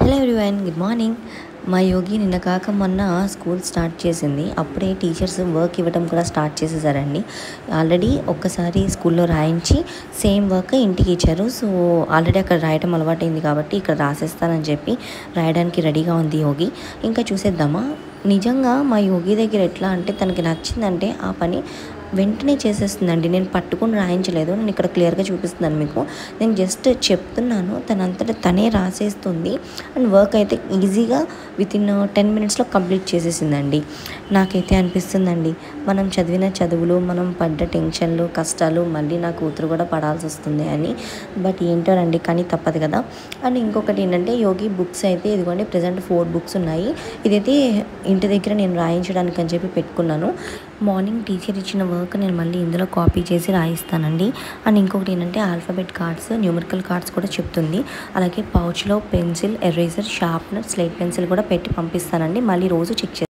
Hello everyone, good morning. మా యోగి నిన్న కాక మొన్న స్కూల్ స్టార్ట్ చేసింది. అప్పుడే టీచర్స్ వర్క్ ఇవ్వడం కూడా స్టార్ట్ చేసేసారండి. ఆల్రెడీ ఒక్కసారి స్కూల్లో రాయించి సేమ్ వర్క్ ఇంటికి ఇచ్చారు. సో ఆల్రెడీ అక్కడ రాయటం అలవాటైంది కాబట్టి ఇక్కడ రాసేస్తానని చెప్పి రాయడానికి రెడీగా ఉంది యోగి. ఇంకా చూసేద్దామా. నిజంగా మా యోగి దగ్గర ఎట్లా అంటే తనకి నచ్చిందంటే ఆ పని వెంటనే చేసేస్తుందండి. నేను పట్టుకుని రాయించలేదు, నేను ఇక్కడ క్లియర్గా చూపిస్తున్నాను మీకు. నేను జస్ట్ చెప్తున్నాను, తనంతటా తనే రాసేస్తుంది. అండ్ వర్క్ అయితే ఈజీగా వితిన్ 10 మినిట్స్లో కంప్లీట్ చేసేసిందండి. నాకైతే అనిపిస్తుందండి, మనం చదివిన చదువులు, మనం పడ్డ టెన్షన్లు, కష్టాలు మళ్ళీ నా కూతురు కూడా పడాల్సి వస్తుంది అని. బట్ ఏంటోనండి, కానీ తప్పదు కదా. అండ్ ఇంకొకటి ఏంటంటే యోగి బుక్స్ అయితే ఇదిగోండి, ప్రజెంట్ 4 బుక్స్ ఉన్నాయి. ఇదైతే ఇంటి దగ్గర నేను రాయించడానికి అని చెప్పి పెట్టుకున్నాను. మార్నింగ్ టీచర్ ఇచ్చిన వర్క్ నేను మళ్ళీ ఇందులో కాపీ చేసి రాయిస్తానండి. అండ్ ఇంకొకటి ఏంటంటే ఆల్ఫాబెట్ కార్డ్స్, న్యూమరికల్ కార్డ్స్ కూడా చెప్తుంది. అలాగే పౌచ్లో pencil, eraser, sharpener, slate pencil కూడా పెట్టి పంపిస్తానండి. మళ్ళీ రోజు చెక్